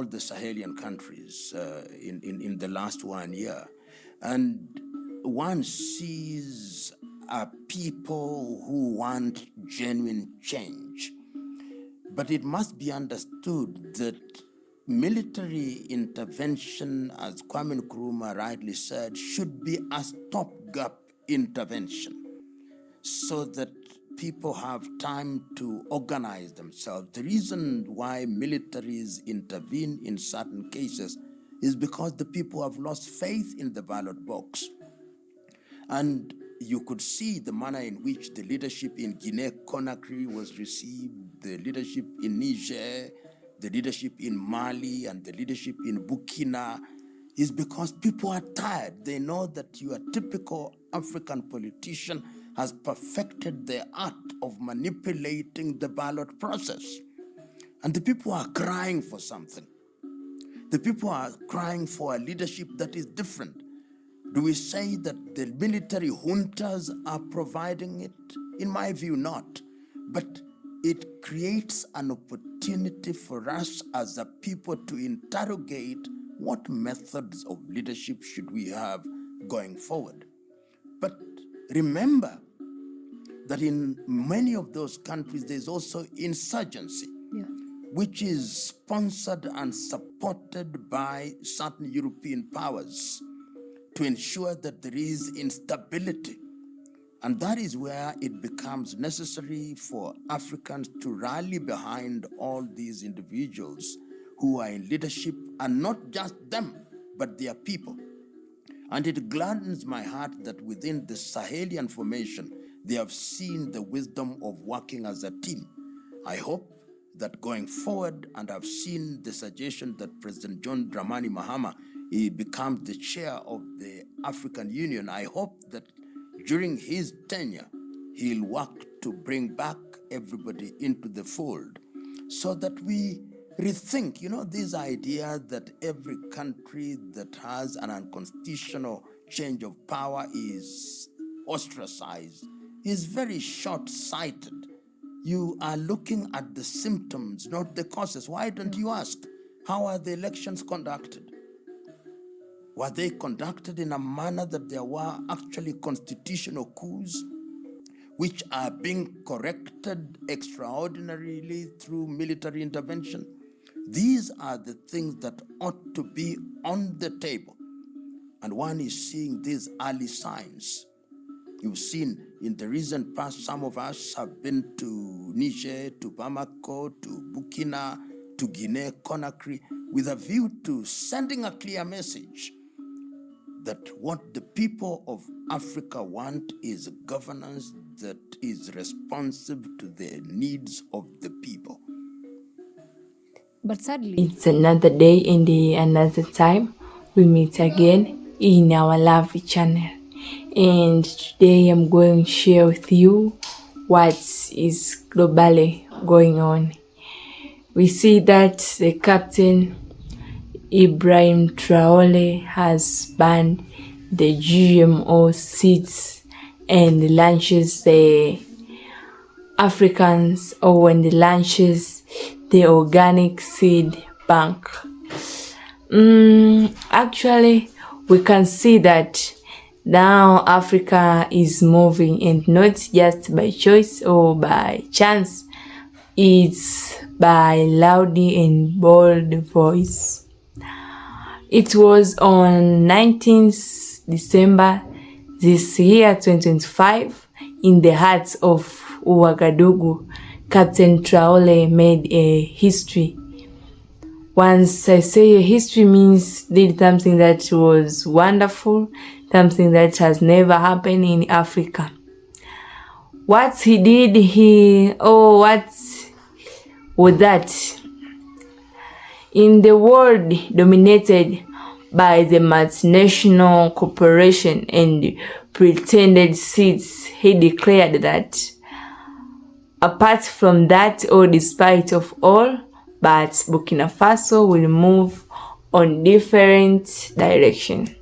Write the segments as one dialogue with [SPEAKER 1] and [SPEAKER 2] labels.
[SPEAKER 1] all the Sahelian countries in the last 1 year. And one sees people who want genuine change. But it must be understood that military intervention, as Kwame Nkrumah rightly said, should be a stopgap intervention so that people have time to organize themselves. The reason why militaries intervene in certain cases is because the people have lost faith in the ballot box. And you could see the manner in which the leadership in Guinea-Conakry was received, the leadership in Niger, the leadership in Mali, and the leadership in Burkina, is because people are tired. They know that your typical African politician has perfected the art of manipulating the ballot process. And the people are crying for something. The people are crying for a leadership that is different. Do we say that the military juntas are providing it? In my view, not. But it creates an opportunity for us as a people to interrogate what methods of leadership should we have going forward. But remember that in many of those countries, there's also insurgency, which is sponsored and supported by certain European powers to ensure that there is instability. And that is where it becomes necessary for Africans to rally behind all these individuals who are in leadership, and not just them, but their people. And it gladdens my heart that within the Sahelian formation, they have seen the wisdom of working as a team. I hope that going forward, and I've seen the suggestion that President John Dramani Mahama he becomes the chair of the African Union. I hope that during his tenure, he'll work to bring back everybody into the fold so that we rethink, this idea that every country that has an unconstitutional change of power is ostracized is very short-sighted. You are looking at the symptoms, not the causes. Why don't you ask, how are the elections conducted? Were they conducted in a manner that there were actually constitutional coups, which are being corrected extraordinarily through military intervention? These are the things that ought to be on the table. And one is seeing these early signs. You've seen in the recent past, some of us have been to Niger, to Bamako, to Burkina, to Guinea-Conakry, with a view to sending a clear message that what the people of Africa want is governance that is responsive to the needs of the people.
[SPEAKER 2] But sadly, it's another day and another time we meet again in our lovely channel. And today I'm going to share with you what is globally going on. We see that the captain Ibrahim Traoré has banned the GMO seeds and launches the Africans, or when it launches the organic seed bank. Actually, we can see that now Africa is moving, and not just by choice or by chance, it's by loud and bold voice. It was on 19th December this year, 2025, in the heart of Ouagadougou, Captain Traoré made a history. Once I say a history, means did something that was wonderful, something that has never happened in Africa. What he did, what was that? In the world dominated by the multinational corporation and pretended seeds, he declared that apart from that, or despite of all, but Burkina Faso will move on different direction.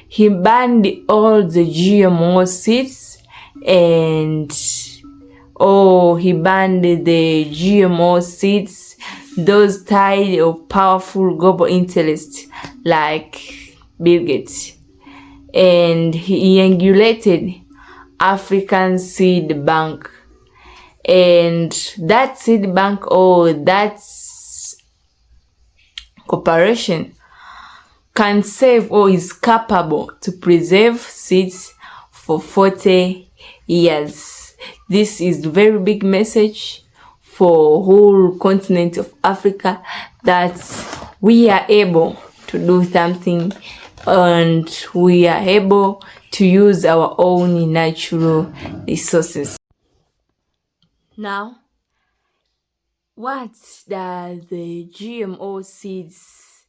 [SPEAKER 2] He banned all the GMO seeds and he banned the GMO seeds those tied or powerful global interests like Bill Gates. And he regulated African Seed Bank. And that seed bank or that corporation can save or is capable to preserve seeds for 40 years. This is a very big message for whole continent of Africa that we are able to do something and we are able to use our own natural resources. Now, what does the GMO seeds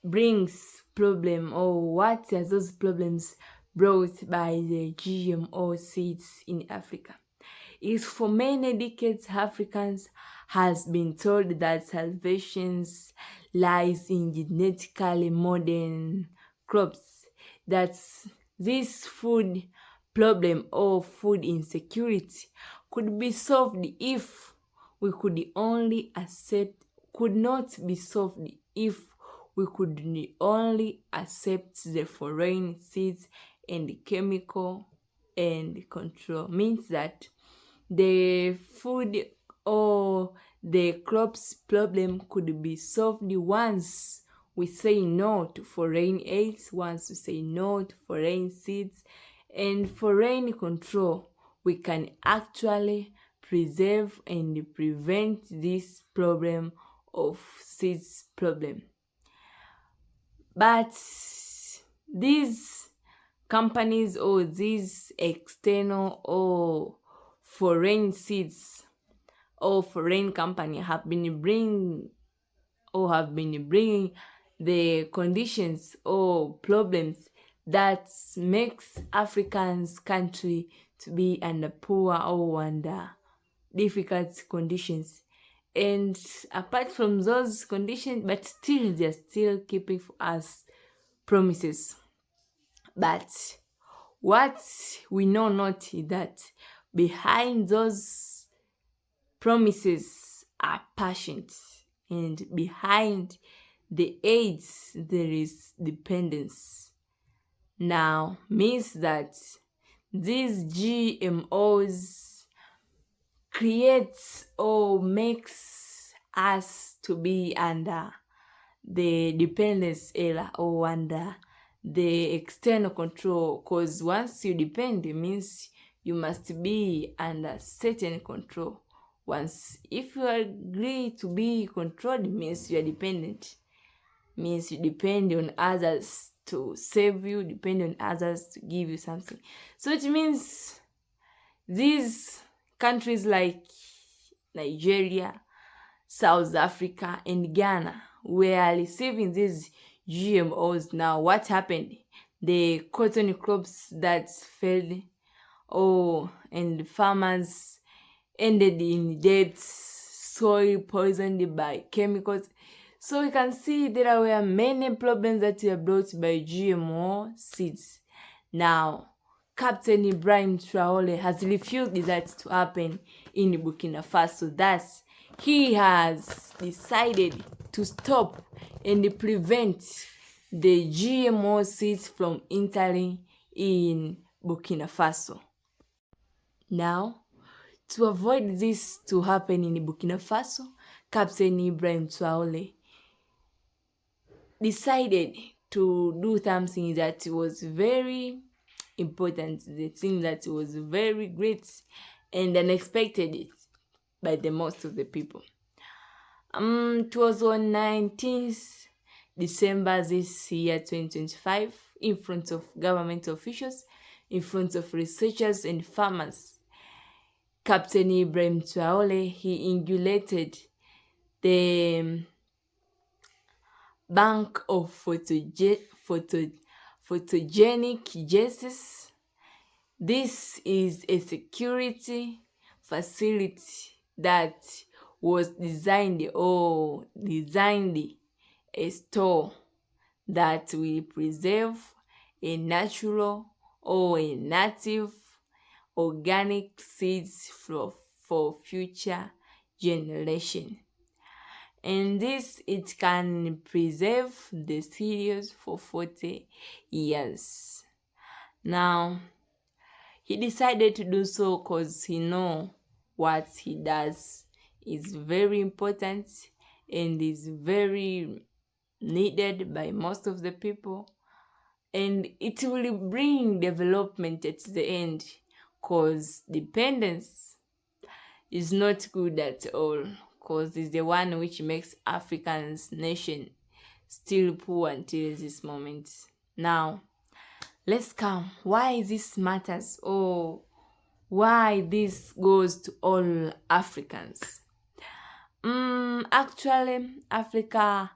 [SPEAKER 2] brings problem, or what are those problems brought by the GMO seeds in Africa? Is for many decades Africans has been told that salvation lies in genetically modern crops, that this food problem or food insecurity could be solved if we could only accept, could not be solved if we could only accept the foreign seeds and chemical and control. Means that the food or the crops problem could be solved once we say no to foreign aids, once we say no to foreign seeds and foreign control. We can actually preserve and prevent this problem of seeds problem. But these companies or these external or foreign seeds or foreign company have been bringing the conditions or problems that makes Africans country to be under poor or under difficult conditions. And apart from those conditions, but still they're still keeping for us promises. But what we know not is that behind those promises are passions, and behind the aids there is dependence. Now means that these GMOs creates or makes us to be under the dependence era or under the external control, because once you depend, it means you must be under certain control. Once if you agree to be controlled, it means you are dependent, means you depend on others to save you, depend on others to give you something. So it means these countries like Nigeria, South Africa and Ghana were receiving these GMOs. Now what happened? The cotton crops that failed, and farmers ended in debt, soil poisoned by chemicals. So we can see there were many problems that were brought by GMO seeds. Now, Captain Ibrahim Traoré has refused that to happen in Burkina Faso. Thus, he has decided to stop and prevent the GMO seeds from entering in Burkina Faso. Now, to avoid this to happen in Burkina Faso, Captain Ibrahim Traoré decided to do something that was very important, the thing that was very great and unexpected by the most of the people. It was on 19th December this year 2025, in front of government officials, in front of researchers and farmers. Captain Ibrahim Traoré, he inaugurated the Bank of Photogenic Gases. This is a security facility that was designed a store that will preserve a natural or a native organic seeds for future generation. and this it can preserve the cereals for 40 years. Now, he decided to do so because he know what he does is very important and is very needed by most of the people, and it will bring development at the end, because dependence is not good at all, because it's the one which makes Africans nation still poor until this moment. Now, let's come why this matters, or why this goes to all Africans. Actually, Africa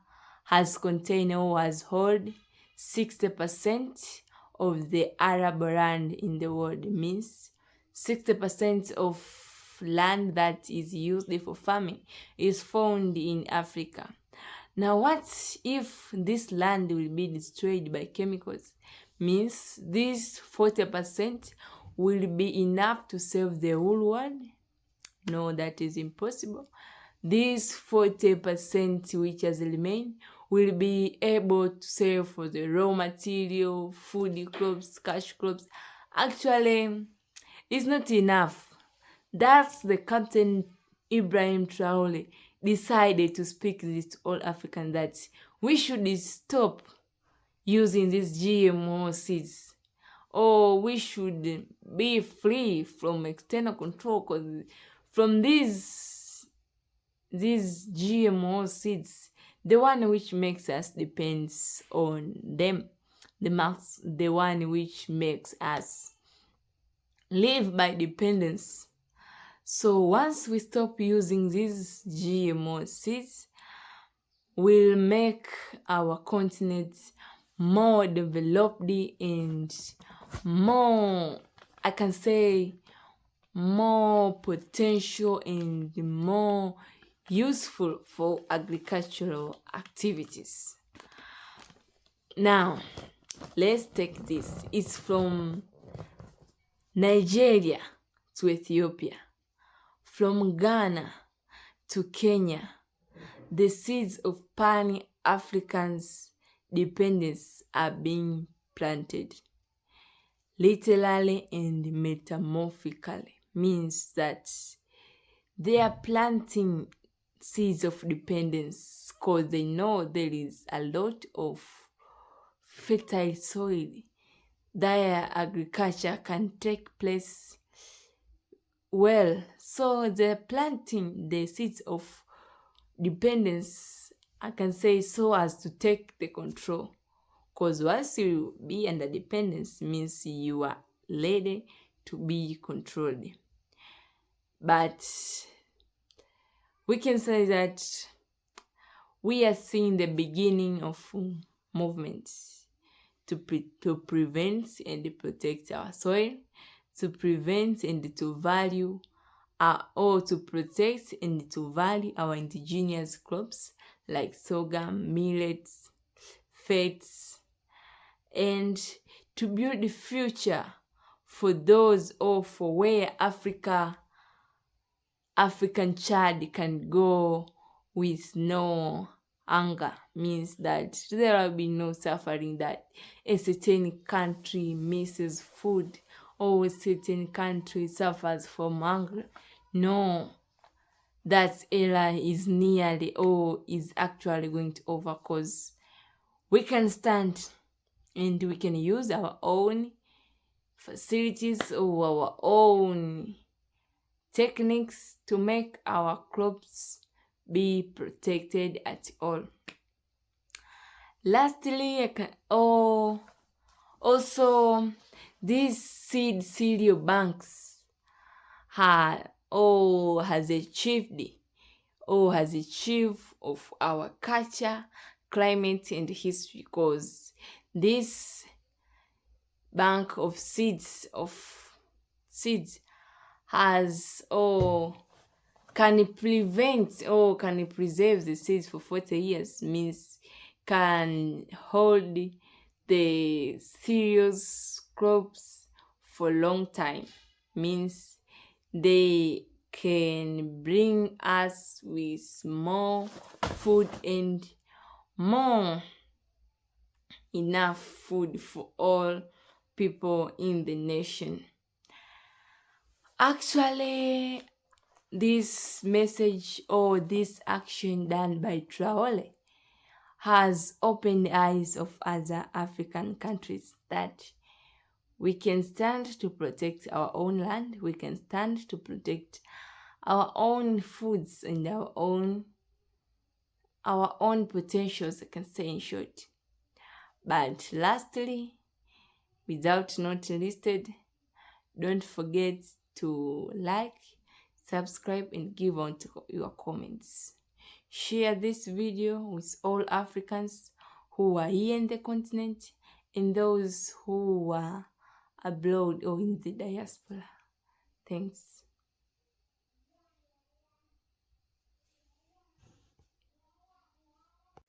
[SPEAKER 2] has contained or has held 60% of the arable land in the world. Means 60% of land that is used for farming is found in Africa. Now, what if this land will be destroyed by chemicals? Means this 40% will be enough to save the whole world? No, that is impossible. This 40% which has remained will be able to save for the raw material, food crops, cash crops. Actually, it's not enough. That's the Captain Ibrahim Traoré decided to speak this to all Africans, that we should stop using these GMO seeds, or we should be free from external control, because from these GMO seeds, the one which makes us depends on them, the one which makes us live by dependence. So once we stop using these GMO seeds, we'll make our continent more developed and more, I can say, more potential and more useful for agricultural activities. Now, let's take this. It's from Nigeria to Ethiopia, from Ghana to Kenya. The seeds of Pan-African's dependence are being planted. Literally and metamorphically means that they are planting seeds of dependence because they know there is a lot of fertile soil. Their agriculture can take place well. So they're planting the seeds of dependence, I can say, so as to take the control. Because once you be under dependence means you are ready to be controlled. But we can say that we are seeing the beginning of movements to prevent and protect our soil, to prevent and to value or to protect and to value our indigenous crops like sorghum, millets, fates, and to build the future for those or for where African child can go with no hunger. Means that there will be no suffering, that a certain country misses food or a certain country suffers from hunger. No, that era is nearly or is actually going to over, because we can stand and we can use our own facilities or our own techniques to make our crops be protected at all. Lastly, also these cereal banks has achieved of our culture, climate, and history, because this bank of seeds has can prevent or can preserve the seeds for 40 years, means can hold the cereals crops for a long time, means they can bring us with more food and more enough food for all people in the nation. Actually, this message or this action done by Traoré has opened the eyes of other African countries that we can stand to protect our own land, we can stand to protect our own foods and our own potentials, I can say in short. But lastly, without not listed, don't forget to like, subscribe, and give on to your comments. Share this video with all Africans who are here in the continent and those who are abroad or in the diaspora. Thanks.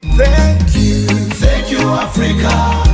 [SPEAKER 3] Thank you, Africa.